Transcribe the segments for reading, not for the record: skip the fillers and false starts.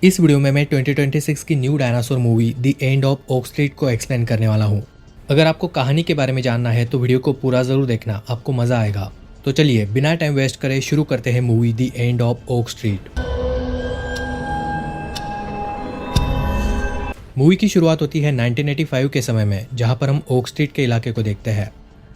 इस वीडियो में मैं 2026 की new dinosaur movie the end of oak street को एक्सप्लेन करने वाला हूँ। अगर आपको कहानी के बारे में जानना है तो वीडियो को पूरा ज़रूर देखना, आपको मज़ा आएगा। तो चलिए बिना टाइम वेस्ट करे शुरू करते हैं movie the end of oak street. Movie की शुरुआत होती है 1985 के समय में, जहाँ पर हम ओक स्ट्रीट के इलाके को देखते हैं।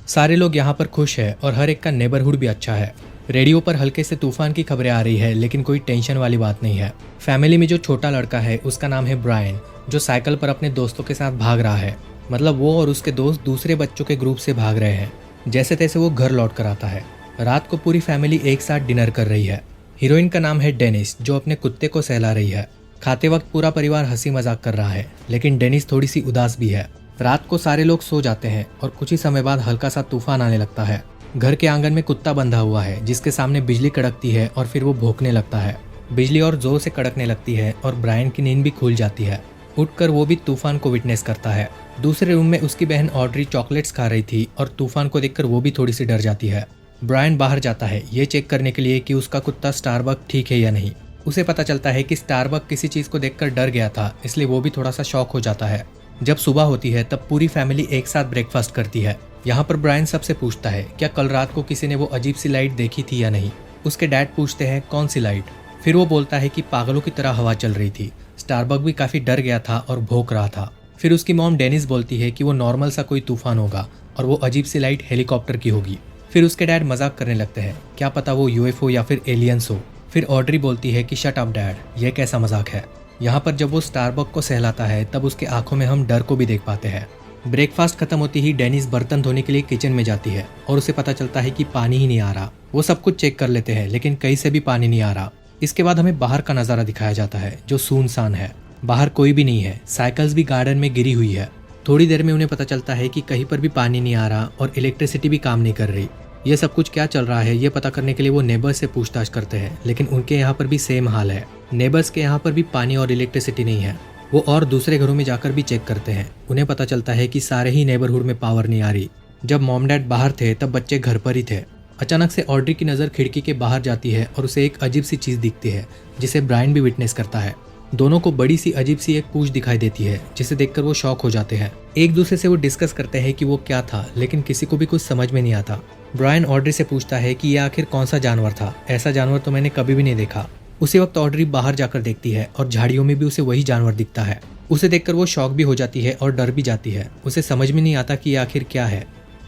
सारे लोग यहाँ पर खुश हैं और हर एक का नेबरहुड भी अच्छा है। रेडियो पर हल्के से तूफान की खबरें आ रही है, लेकिन कोई टेंशन वाली बात नहीं है। फैमिली में जो छोटा लड़का है उसका नाम है ब्रायन, जो साइकिल पर अपने दोस्तों के साथ भाग रहा है। मतलब वो और उसके दोस्त दूसरे बच्चों के ग्रुप से भाग रहे हैं। जैसे तैसे वो घर लौट कर आता है। रात को पूरी फैमिली एक साथ डिनर कर रही है। हीरोइन का नाम है डेनिस, जो अपने कुत्ते को सहला रही है। खाते वक्त पूरा परिवार हंसी मजाक कर रहा है, लेकिन डेनिस थोड़ी सी उदास भी है। रात को सारे लोग सो जाते हैं और कुछ ही समय बाद हल्का सा तूफान आने लगता है। घर के आंगन में कुत्ता बंधा हुआ है, जिसके सामने बिजली कड़कती है और फिर वो भौंकने लगता है। बिजली और जोर से कड़कने लगती है और ब्रायन की नींद भी खुल जाती है। उठकर वो भी तूफान को विटनेस करता है। दूसरे रूम में उसकी बहन ऑड्री चॉकलेट्स खा रही थी और तूफान को देखकर वो भी थोड़ी सी डर जाती है। ब्रायन बाहर जाता है ये चेक करने के लिए कि उसका कुत्ता स्टारबक ठीक है या नहीं। उसे पता चलता है कि स्टारबक किसी चीज को देखकर डर गया था, इसलिए वो भी थोड़ा सा शॉक हो जाता है। जब सुबह होती है तब पूरी फैमिली एक साथ ब्रेकफास्ट करती है। यहाँ पर ब्रायन सबसे पूछता है क्या कल रात को किसी ने वो अजीब सी लाइट देखी थी या नहीं। उसके डैड पूछते हैं कौन सी लाइट। फिर वो बोलता है कि पागलों की तरह हवा चल रही थी। स्टारबक भी काफी डर गया था और भौंक रहा था। फिर उसकी मॉम डेनिस बोलती है कि वो नॉर्मल सा कोई तूफान होगा और वो अजीब सी लाइट हेलीकॉप्टर की होगी। फिर उसके डैड मजाक करने लगते हैं, क्या पता वो यूएफओ या फिर एलियंस हो। फिर ऑड्री बोलती है कि शट अप डैड, ये कैसा मजाक है। यहाँ पर जब वो स्टारबक को सहलाता है तब उसके आंखों में हम डर को भी देख पाते हैं। ब्रेकफास्ट खत्म होती ही डेनिस बर्तन धोने के लिए किचन में जाती है और उसे पता चलता है कि पानी ही नहीं आ रहा। वो सब कुछ चेक कर लेते हैं, लेकिन कहीं से भी पानी नहीं आ रहा। इसके बाद हमें बाहर का नजारा दिखाया जाता है, जो सुनसान है। बाहर कोई भी नहीं है। साइकिल्स भी गार्डन में गिरी हुई है। थोड़ी देर में उन्हें पता चलता है कि कहीं पर भी पानी नहीं आ रहा और इलेक्ट्रिसिटी भी काम नहीं कर रही। ये सब कुछ क्या चल रहा है ये पता करने के लिए वो नेबर्स से पूछताछ करते हैं, लेकिन उनके यहाँ पर भी सेम हाल है। नेबर्स के यहाँ पर भी पानी और इलेक्ट्रिसिटी नहीं है। वो और दूसरे घरों में जाकर भी चेक करते हैं। उन्हें पता चलता है कि सारे ही नेबरहुड में पावर नहीं आ रही। जब मॉम डैड बाहर थे तब बच्चे घर पर ही थे। अचानक से ऑड्री की नज़र खिड़की के बाहर जाती है और उसे एक अजीब सी चीज़ दिखती है, जिसे ब्रायन भी विटनेस करता है। दोनों को बड़ी सी अजीब सी एक पूंछ दिखाई देती है, जिसे देखकर वो शॉक हो जाते हैं। एक दूसरे से वो डिस्कस करते हैं कि वो क्या था, लेकिन किसी को भी कुछ समझ में नहीं आता। ब्रायन ऑड्री से पूछता है कि यह आखिर कौन सा जानवर था, ऐसा जानवर तो मैंने कभी भी नहीं देखा। उसी वक्त ऑड्री बाहर जाकर देखती है और झाड़ियों में भी उसे वही जानवर दिखता है। उसे देखकर वो शॉक भी हो जाती है और डर भी जाती है। उसे समझ में नहीं आता कि ये आखिर क्या है।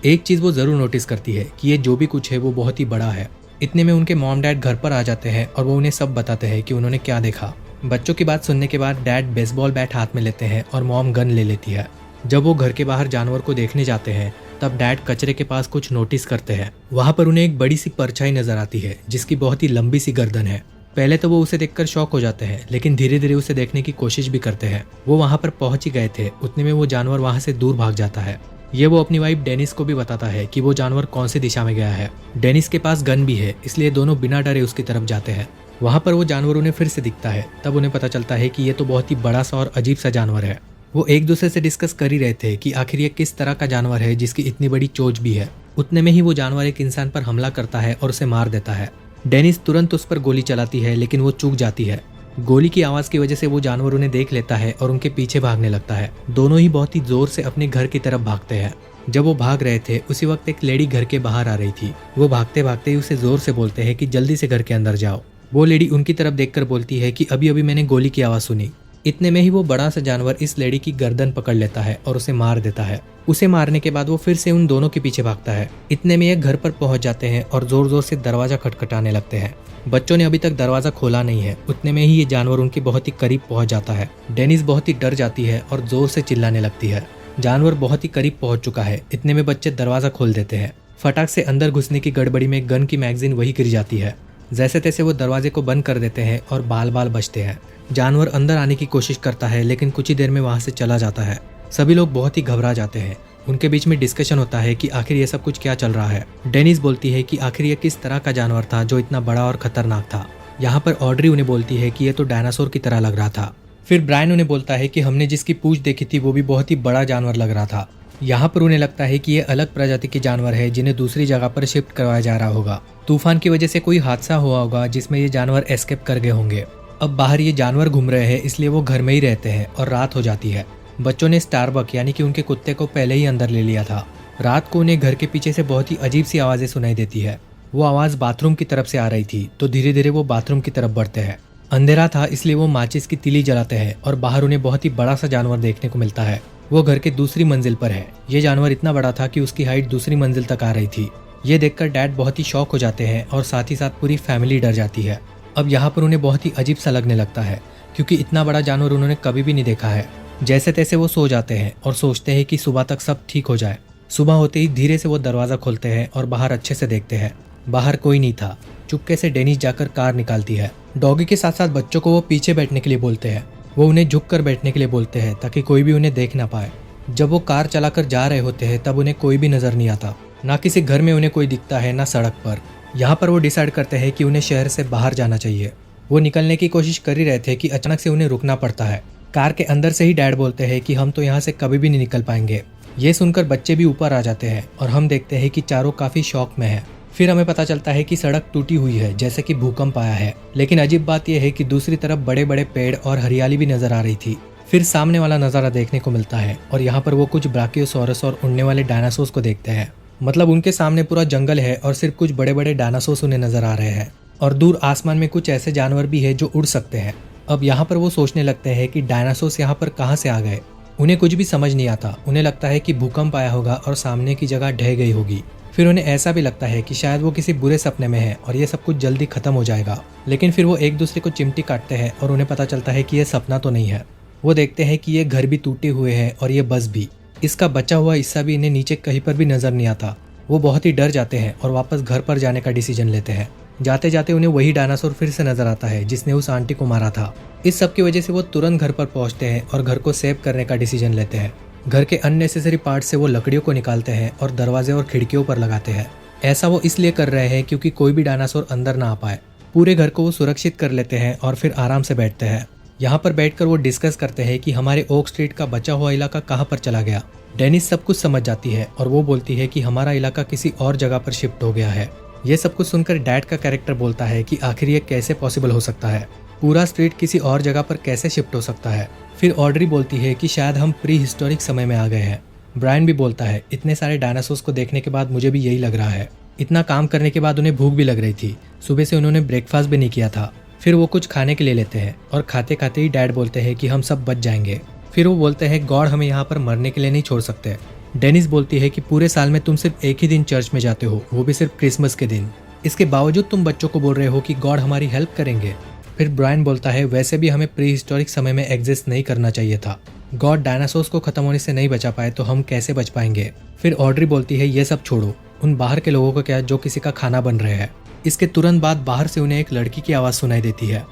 एक चीज वो जरूर नोटिस करती है कि ये जो भी कुछ है वो बहुत ही बड़ा है। इतने में उनके मॉम डैड घर पर आ जाते हैं और वो उन्हें सब बताते हैं कि उन्होंने क्या देखा। बच्चों की बात सुनने के बाद डैड बेसबॉल बैट हाथ में लेते हैं और मॉम गन ले लेती है। जब वो घर के बाहर जानवर को देखने जाते हैं तब डैड कचरे के पास कुछ नोटिस करते हैं। वहां पर उन्हें एक बड़ी सी परछाई नजर आती है, जिसकी बहुत ही लंबी सी गर्दन है। पहले तो वो उसे देखकर शॉक हो जाते हैं, लेकिन धीरे धीरे उसे देखने की कोशिश भी करते हैं। वो वहां पर पहुंच ही गए थे, उतने में वो जानवर वहां से दूर भाग जाता है। ये वो अपनी वाइफ डेनिस को भी बताता है कि वो जानवर कौन सी दिशा में गया है। डेनिस के पास गन भी है, इसलिए दोनों बिना डरे उसकी तरफ जाते हैं। वहां पर वो जानवर उन्हें फिर से दिखता है। तब उन्हें पता चलता है कि ये तो बहुत ही बड़ा सा और अजीब सा जानवर है। वो एक दूसरे से डिस्कस कर ही रहे थे कि आखिर ये किस तरह का जानवर है जिसकी इतनी बड़ी चोंच भी है। उतने में ही वो जानवर एक इंसान पर हमला करता है और उसे मार देता है। डेनिस तुरंत उस पर गोली चलाती है, लेकिन वो चूक जाती है। गोली की आवाज की वजह से वो जानवर उन्हें देख लेता है और उनके पीछे भागने लगता है। दोनों ही बहुत ही जोर से अपने घर की तरफ भागते हैं। जब वो भाग रहे थे उसी वक्त एक लेडी घर के बाहर आ रही थी। वो भागते भागते ही उसे जोर से बोलते हैं कि जल्दी से घर के अंदर जाओ। वो लेडी उनकी तरफ देखकर बोलती है कि अभी अभी मैंने गोली की आवाज सुनी। इतने में ही वो बड़ा सा जानवर इस लेडी की गर्दन पकड़ लेता है और उसे मार देता है। उसे मारने के बाद वो फिर से उन दोनों के पीछे भागता है। इतने में ये घर पर पहुंच जाते हैं और जोर जोर से दरवाजा खटखटाने लगते हैं। बच्चों ने अभी तक दरवाजा खोला नहीं है। उतने में ही ये जानवर उनके बहुत ही करीब पहुंच जाता है। डेनिस बहुत ही डर जाती है और जोर से चिल्लाने लगती है। जानवर बहुत ही करीब पहुंच चुका है। इतने में बच्चे दरवाजा खोल देते हैं। फटाक से अंदर घुसने की गड़बड़ी में गन की मैगजीन वही गिर जाती है। जैसे तैसे वो दरवाजे को बंद कर देते हैं और बाल बाल बचते हैं। जानवर अंदर आने की कोशिश करता है, लेकिन कुछ ही देर में वहां से चला जाता है। सभी लोग बहुत ही घबरा जाते हैं। उनके बीच में डिस्कशन होता है कि आखिर ये सब कुछ क्या चल रहा है। डेनिस बोलती है कि आखिर ये किस तरह का जानवर था जो इतना बड़ा और खतरनाक था। यहाँ पर ऑड्री उन्हें बोलती है कि ये तो डायनासोर की तरह लग रहा था। फिर ब्रायन उन्हें बोलता है कि हमने जिसकी पूंछ देखी थी वो भी बहुत ही बड़ा जानवर लग रहा था। यहाँ पर उन्हें लगता है कि ये अलग प्रजाति के जानवर है जिन्हें दूसरी जगह पर शिफ्ट करवाया जा रहा होगा। तूफान की वजह से कोई हादसा हुआ होगा जिसमें ये जानवर एस्केप कर गए होंगे। अब बाहर ये जानवर घूम रहे हैं इसलिए वो घर में ही रहते हैं और रात हो जाती है। बच्चों ने स्टारबक यानी कि उनके कुत्ते को पहले ही अंदर ले लिया था। रात को उन्हें घर के पीछे से बहुत ही अजीब सी आवाज़ें सुनाई देती है। वो आवाज़ बाथरूम की तरफ से आ रही थी, तो धीरे धीरे वो बाथरूम की तरफ बढ़ते हैं। अंधेरा था इसलिए वो माचिस की तीली जलाते हैं और बाहर उन्हें बहुत ही बड़ा सा जानवर देखने को मिलता है। वो घर के दूसरी मंजिल पर है। ये जानवर इतना बड़ा था कि उसकी हाइट दूसरी मंजिल तक आ रही थी। ये देखकर डैड बहुत ही शॉक हो जाते हैं और साथ ही साथ पूरी फैमिली डर जाती है। अब यहाँ पर उन्हें बहुत ही अजीब सा लगने लगता है क्योंकि इतना बड़ा जानवर उन्होंने कभी भी नहीं देखा है। जैसे तैसे वो सो जाते हैं और सोचते हैं कि सुबह तक सब ठीक हो जाए। सुबह होते ही धीरे से वो दरवाज़ा खोलते हैं और बाहर अच्छे से देखते हैं। बाहर कोई नहीं था। चुपके से डेनिस जाकर कार निकालती है। डॉगी के साथ साथ बच्चों को वो पीछे बैठने के लिए बोलते हैं। वो उन्हें झुक कर बैठने के लिए बोलते हैं ताकि कोई भी उन्हें देख ना पाए। जब वो कार चलाकर जा रहे होते हैं तब उन्हें कोई भी नजर नहीं आता। ना किसी घर में उन्हें कोई दिखता है ना सड़क पर। यहाँ पर वो डिसाइड करते हैं कि उन्हें शहर से बाहर जाना चाहिए। वो निकलने की कोशिश कर ही रहे थे कि अचानक से उन्हें रुकना पड़ता है। कार के अंदर से ही डैड बोलते हैं कि हम तो यहाँ से कभी भी नहीं निकल पाएंगे। ये सुनकर बच्चे भी ऊपर आ जाते हैं और हम देखते हैं कि चारों काफी शॉक में हैं। फिर हमें पता चलता है कि सड़क टूटी हुई है जैसे कि भूकंप आया है। लेकिन अजीब बात यह है कि दूसरी तरफ बड़े बड़े पेड़ और हरियाली भी नजर आ रही थी। फिर सामने वाला नजारा देखने को मिलता है और यहाँ पर वो कुछ ब्राकियोसॉरस और उड़ने वाले डायनासोर्स को देखते हैं। मतलब उनके सामने पूरा जंगल है और सिर्फ कुछ बड़े बड़े डायनासोर्स उन्हें नजर आ रहे हैं और दूर आसमान में कुछ ऐसे जानवर भी है जो उड़ सकते हैं। अब यहाँ पर वो सोचने लगते हैं कि डायनासोर्स यहाँ पर कहाँ से आ गए। उन्हें कुछ भी समझ नहीं आता। उन्हें लगता है कि भूकंप आया होगा और सामने की जगह ढह गई होगी। फिर उन्हें ऐसा भी लगता है कि शायद वो किसी बुरे सपने में है और ये सब कुछ जल्दी खत्म हो जाएगा। लेकिन फिर वो एक दूसरे को चिमटी काटते हैं और उन्हें पता चलता है कि ये सपना तो नहीं है। वो देखते हैं कि ये घर भी टूटे हुए हैं और ये बस भी। इसका बचा हुआ हिस्सा भी इन्हें नीचे कहीं पर भी नजर नहीं आता। वो बहुत ही डर जाते हैं और वापस घर पर जाने का डिसीजन लेते हैं। जाते जाते उन्हें वही डायनासोर फिर से नजर आता है जिसने उस आंटी को मारा था। इस सब की वजह से वो तुरंत घर पर पहुंचते हैं और घर को सेव करने का डिसीजन लेते हैं। घर के अननेसेसरी पार्ट से वो लकड़ियों को निकालते हैं और दरवाजे और खिड़कियों पर लगाते हैं। ऐसा वो इसलिए कर रहे हैं क्योंकि कोई भी डायनासोर अंदर ना आ पाए। पूरे घर को वो सुरक्षित कर लेते हैं और फिर आराम से बैठते हैं। यहाँ पर बैठकर वो डिस्कस करते हैं कि हमारे ओक स्ट्रीट का बचा हुआ इलाका कहाँ पर चला गया। डेनिस सब कुछ समझ जाती है और वो बोलती है कि हमारा इलाका किसी और जगह पर शिफ्ट हो गया है। ये सब कुछ सुनकर डैड का कैरेक्टर बोलता है कि आखिर ये कैसे पॉसिबल हो सकता है। पूरा स्ट्रीट किसी और जगह पर कैसे शिफ्ट हो सकता है। फिर ऑड्री बोलती है कि शायद हम प्री हिस्टोरिक समय में आ गए हैं। ब्रायन भी बोलता है इतने सारे डायनासोर्स को देखने के बाद मुझे भी यही लग रहा है। इतना काम करने के बाद उन्हें भूख भी लग रही थी। सुबह से उन्होंने ब्रेकफास्ट भी नहीं किया था। फिर वो कुछ खाने के लिए लेते हैं और खाते खाते ही डैड बोलते हैं कि हम सब बच जाएंगे। फिर वो बोलते हैं गॉड हमें यहाँ पर मरने के लिए नहीं छोड़ सकते। डेनिस बोलती है कि पूरे साल में तुम सिर्फ एक ही दिन चर्च में जाते हो, वो भी सिर्फ क्रिसमस के दिन। इसके बावजूद तुम बच्चों को बोल रहे हो कि गॉड हमारी हेल्प करेंगे। फिर ब्रायन बोलता है वैसे भी हमें प्री हिस्टोरिक समय में एग्जिस्ट नहीं करना चाहिए था। गॉड डायनासोर्स को खत्म होने से नहीं बचा पाए तो हम कैसे बच पाएंगे। फिर ऑड्री बोलती है ये सब छोड़ो, उन बाहर के लोगों को क्या जो किसी का खाना बन रहे हैं। इसके तुरंत बाद बाहर से उन्हें एक लड़की की आवाज़ सुनाई देती है।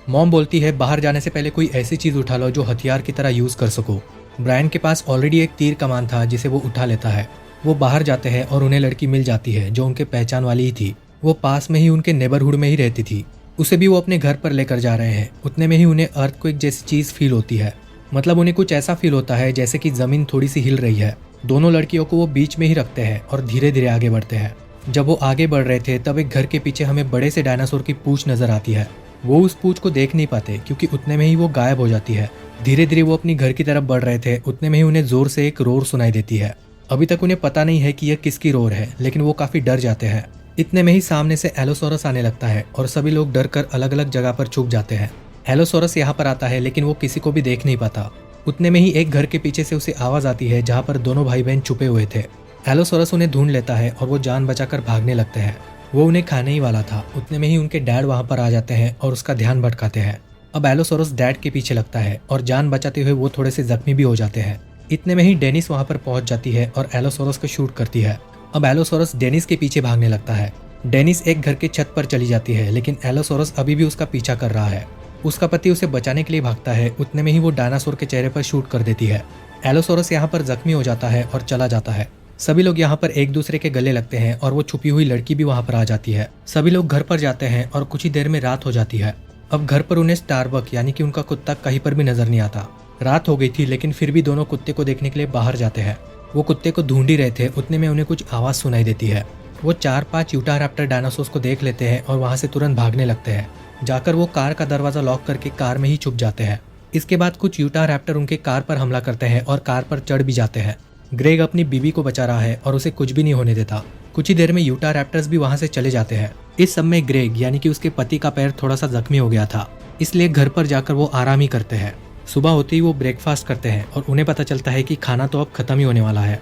मॉम बोलती है बाहर जाने से पहले कोई ऐसी चीज़ उठा लो जो हथियार की तरह यूज़ कर सको। ब्रायन के पास ऑलरेडी एक तीर कमान था जिसे वो उठा लेता है। वो बाहर जाते हैं और उन्हें लड़की मिल जाती है जो उनके पहचान वाली ही थी। वो पास में ही उनके नेबरहुड में ही रहती थी। उसे भी वो अपने घर पर लेकर जा रहे हैं। उतने में ही उन्हें अर्थक्वेक जैसी चीज़ फील होती है। मतलब उन्हें कुछ ऐसा फील होता है जैसे कि ज़मीन थोड़ी सी हिल रही है। दोनों लड़कियों को वो बीच में ही रखते हैं और धीरे धीरे आगे बढ़ते हैं। जब वो आगे बढ़ रहे थे तब एक घर के पीछे हमें बड़े से डायनासोर की पूंछ नजर आती है। वो उस पूंछ को देख नहीं पाते क्योंकि उतने में ही वो गायब हो जाती है। धीरे धीरे वो अपनी घर की तरफ बढ़ रहे थे। उतने में ही उन्हें जोर से एक रोर सुनाई देती है। अभी तक उन्हें पता नहीं है कि यह किसकी रोर है, लेकिन वो काफी डर जाते हैं। इतने में ही सामने से एलोसोरस आने लगता है और सभी लोग डर कर अलग अलग जगह पर छुप जाते हैं। एलोसोरस यहाँ पर आता है लेकिन वो किसी को भी देख नहीं पाता। उतने में ही एक घर के पीछे से उसे आवाज आती है जहाँ पर दोनों भाई बहन छुपे हुए थे। एलोसोरस उन्हें ढूंढ लेता है और वो जान बचाकर भागने लगते हैं। वो उन्हें खाने ही वाला था। उतने में ही उनके डैड वहाँ पर आ जाते हैं और उसका ध्यान भटकाते हैं। अब एलोसोरस डैड के पीछे लगता है और जान बचाते हुए वो थोड़े से जख्मी भी हो जाते हैं। इतने में ही डेनिस वहाँ पर पहुंच जाती है और एलोसोरस को शूट करती है। अब एलोसोरस डेनिस के पीछे भागने लगता है। डेनिस एक घर के छत पर चली जाती है लेकिन एलोसोरस अभी भी उसका पीछा कर रहा है। उसका पति उसे बचाने के लिए भागता है। उतने में ही वो डायनासोर के चेहरे पर शूट कर देती है। एलोसोरस यहाँ पर जख्मी हो जाता है और चला जाता है। सभी लोग यहाँ पर एक दूसरे के गले लगते हैं और वो छुपी हुई लड़की भी वहाँ पर आ जाती है। सभी लोग घर पर जाते हैं और कुछ ही देर में रात हो जाती है। अब घर पर उन्हें स्टारबक यानी कि उनका कुत्ता कहीं पर भी नजर नहीं आता। रात हो गई थी लेकिन फिर भी दोनों कुत्ते को देखने के लिए बाहर जाते हैं। वो कुत्ते को ढूंढ ही रहे थे। उतने में उन्हें कुछ आवाज सुनाई देती है। वो 4-5 यूटारैप्टर डायनासोर्स को देख लेते हैं और वहाँ से तुरंत भागने लगते हैं। जाकर वो कार का दरवाजा लॉक करके कार में ही छुप जाते हैं। इसके बाद कुछ यूटा रैप्टर उनके कार पर हमला करते हैं और कार पर चढ़ भी जाते हैं। ग्रेग अपनी बीवी को बचा रहा है और उसे कुछ भी नहीं होने देता। कुछ ही देर में यूटा रैप्टर्स भी वहां से चले जाते हैं। इस समय ग्रेग यानी कि उसके पति का पैर थोड़ा सा जख्मी हो गया था, इसलिए घर पर जाकर वो आराम ही करते हैं। सुबह होते ही वो ब्रेकफास्ट करते हैं और उन्हें पता चलता है कि खाना तो अब खत्म ही होने वाला है।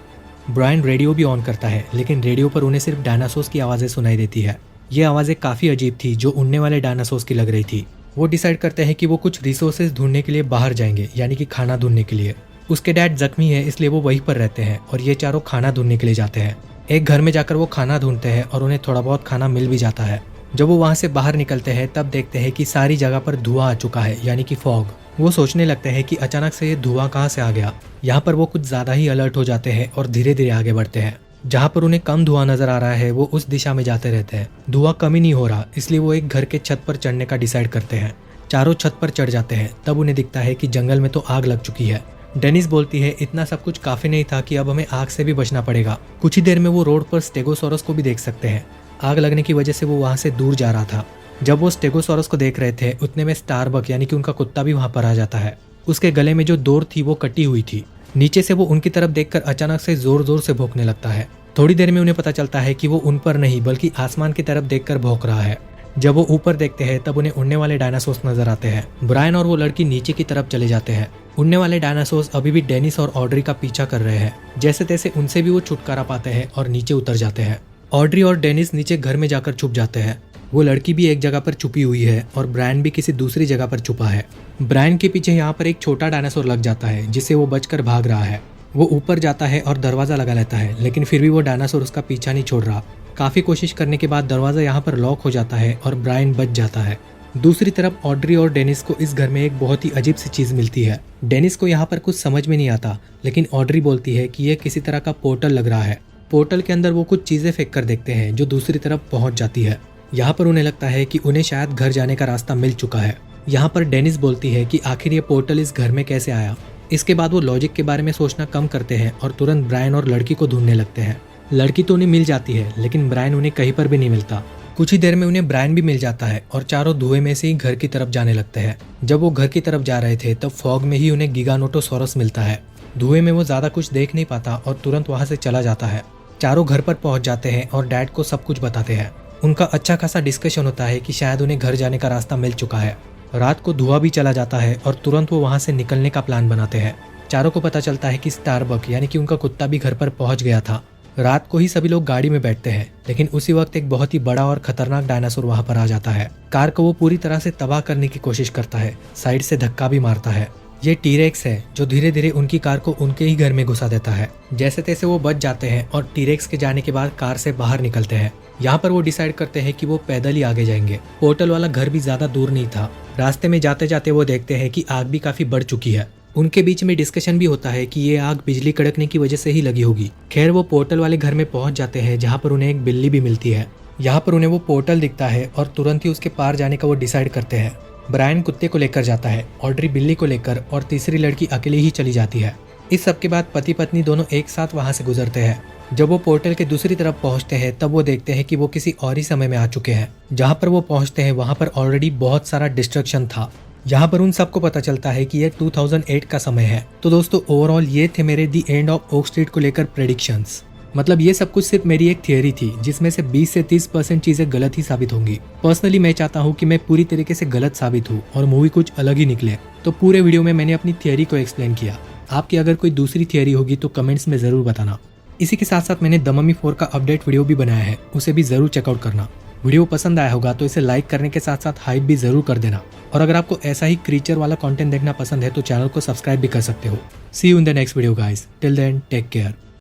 ब्रायन रेडियो भी ऑन करता है, लेकिन रेडियो पर उन्हें सिर्फ डायनासोर्स की आवाज़ें सुनाई देती है। ये आवाज़ें काफ़ी अजीब थी, जो उड़ने वाले डायनासोर्स की लग रही थी। वो डिसाइड करते हैं कि वो कुछ रिसोर्सेज ढूंढने के लिए बाहर जाएंगे, यानी कि खाना ढूंढने के लिए। उसके डैड जख्मी है, इसलिए वो वहीं पर रहते हैं और ये चारों खाना ढूंढने के लिए जाते हैं। एक घर में जाकर वो खाना ढूंढते हैं और उन्हें थोड़ा बहुत खाना मिल भी जाता है। जब वो वहाँ से बाहर निकलते हैं तब देखते हैं कि सारी जगह पर धुआं आ चुका है, यानी कि फॉग। वो सोचने लगते हैं कि अचानक से ये धुआं कहाँ से आ गया। यहाँ पर वो कुछ ज़्यादा ही अलर्ट हो जाते हैं और धीरे धीरे आगे बढ़ते हैं। जहाँ पर उन्हें कम धुआं नजर आ रहा है वो उस दिशा में जाते रहते हैं। धुआं कम ही नहीं हो रहा, इसलिए वो एक घर के छत पर चढ़ने का डिसाइड करते हैं। चारों छत पर चढ़ जाते हैं। तब उन्हें दिखता है कि जंगल में तो आग लग चुकी है। डेनिस बोलती है इतना सब कुछ काफी नहीं था कि अब हमें आग से भी बचना पड़ेगा। कुछ ही देर में वो रोड पर स्टेगोसॉरस को भी देख सकते हैं। आग लगने की वजह से वो वहां से दूर जा रहा था। जब वो स्टेगोसॉरस को देख रहे थे उतने में स्टारबक यानी कि उनका कुत्ता भी वहां पर आ जाता है। उसके गले में जो डोर थी वो कटी हुई थी। नीचे से वो उनकी तरफ देखकर अचानक से जोर जोर से भौंकने लगता है। थोड़ी देर में उन्हें पता चलता है कि वो उन पर नहीं बल्कि आसमान की तरफ देखकर भौंक रहा है। जब वो ऊपर देखते हैं तब उन्हें उड़ने वाले डायनासोर्स नजर आते हैं। ब्रायन और वो लड़की नीचे की तरफ चले जाते हैं। उड़ने वाले डायनासोर्स अभी भी डेनिस और ऑड्री का पीछा कर रहे हैं। जैसे तैसे उनसे भी वो छुटकारा पाते हैं और नीचे उतर जाते हैं। ऑड्री और डेनिस नीचे घर में जाकर छुप जाते हैं। वो लड़की भी एक जगह पर छुपी हुई है और ब्रायन भी किसी दूसरी जगह पर छुपा है। ब्रायन के पीछे यहाँ पर एक छोटा डायनासोर लग जाता है, जिससे वो बचकर भाग रहा है। वो ऊपर जाता है और दरवाजा लगा लेता है, लेकिन फिर भी वो डायनासोर उसका पीछा नहीं छोड़ रहा। काफी कोशिश करने के बाद दरवाजा यहाँ पर लॉक हो जाता है और ब्रायन बच जाता है। दूसरी तरफ ऑड्री और डेनिस को इस घर में एक बहुत ही अजीब सी चीज मिलती है। डेनिस को यहाँ पर कुछ समझ में नहीं आता, लेकिन ऑड्री बोलती है कि यह किसी तरह का पोर्टल लग रहा है। पोर्टल के अंदर वो कुछ चीजें फेंक कर देखते हैं जो दूसरी तरफ पहुंच जाती है। यहाँ पर उन्हें लगता है कि उन्हें शायद घर जाने का रास्ता मिल चुका है। यहाँ पर डेनिस बोलती है कि आखिर ये पोर्टल इस घर में कैसे आया। इसके बाद वो लॉजिक के बारे में सोचना कम करते हैं और तुरंत ब्रायन और लड़की को ढूंढने लगते हैं। लड़की तो उन्हें मिल जाती है, लेकिन ब्रायन उन्हें कहीं पर भी नहीं मिलता। कुछ ही देर में उन्हें ब्रायन भी मिल जाता है और चारों धुएं में से ही घर की तरफ जाने लगते हैं। जब वो घर की तरफ जा रहे थे तब फॉग में ही उन्हें गिगानोटोसॉरस मिलता है। धुएं में वो ज्यादा कुछ देख नहीं पाता और तुरंत वहां से चला जाता है। चारों घर पर पहुंच जाते हैं और डैड को सब कुछ बताते हैं। उनका अच्छा खासा डिस्कशन होता है कि शायद उन्हें घर जाने का रास्ता मिल चुका है। रात को धुआं भी चला जाता है और तुरंत वो वहां से निकलने का प्लान बनाते हैं। चारों को पता चलता है कि स्टारबक यानी कि उनका कुत्ता भी घर पर पहुंच गया था। रात को ही सभी लोग गाड़ी में बैठते हैं, लेकिन उसी वक्त एक बहुत ही बड़ा और खतरनाक डायनासोर वहां पर आ जाता है। कार को वो पूरी तरह से तबाह करने की कोशिश करता है, साइड से धक्का भी मारता है। ये टीरेक्स है जो धीरे धीरे उनकी कार को उनके ही घर में घुसा देता है। जैसे तैसे वो बच जाते हैं और टीरेक्स के जाने के बाद कार से बाहर निकलते हैं। यहाँ पर वो डिसाइड करते हैं कि वो पैदल ही आगे जाएंगे। पोर्टल वाला घर भी ज्यादा दूर नहीं था। रास्ते में जाते जाते वो देखते हैं कि आग भी काफी बढ़ चुकी है। उनके बीच में डिस्कशन भी होता है कि ये आग बिजली कड़कने की वजह से ही लगी होगी। खैर वो पोर्टल वाले घर में पहुंच जाते हैं, जहाँ पर उन्हें एक बिल्ली भी मिलती है। यहाँ पर उन्हें वो पोर्टल दिखता है और तुरंत ही उसके पार जाने का वो डिसाइड करते हैं। ब्रायन कुत्ते को लेकर जाता है, ऑड्री बिल्ली को लेकर और तीसरी लड़की अकेली ही चली जाती है। इस सब के बाद पति पत्नी दोनों एक साथ वहां से गुजरते हैं। जब वो पोर्टल के दूसरी तरफ पहुंचते हैं तब वो देखते हैं कि वो किसी और ही समय में आ चुके हैं। जहां पर वो पहुंचते हैं वहां पर ऑलरेडी बहुत सारा डिस्ट्रक्शन था। यहाँ पर उन सबको पता चलता है कि ये 2008 का समय है। तो दोस्तों ओवरऑल ये थे मेरे दी एंड ऑफ ओक स्ट्रीट को लेकर प्रेडिक्शंस। मतलब ये सब कुछ सिर्फ मेरी एक थियरी थी, जिसमें से 20 से 30% चीजें गलत ही साबित होंगी। पर्सनली मैं चाहता हूँ कि मैं पूरी तरीके से गलत साबित हूँ और मूवी कुछ अलग ही निकले। तो पूरे वीडियो में मैंने अपनी थियरी को एक्सप्लेन किया। आपकी अगर कोई दूसरी थियरी होगी तो कमेंट्स में जरूर बताना। इसी के साथ साथ मैंने द मम्मी 4 का अपडेट वीडियो भी बनाया है, उसे भी जरूर चेकआउट करना। वीडियो पसंद आया होगा तो इसे लाइक करने के साथ साथ हाइप भी जरूर कर देना। और अगर आपको ऐसा ही क्रीचर वाला कंटेंट देखना पसंद है तो चैनल को सब्सक्राइब भी कर सकते हो। See you in the next video guys. Till then take care.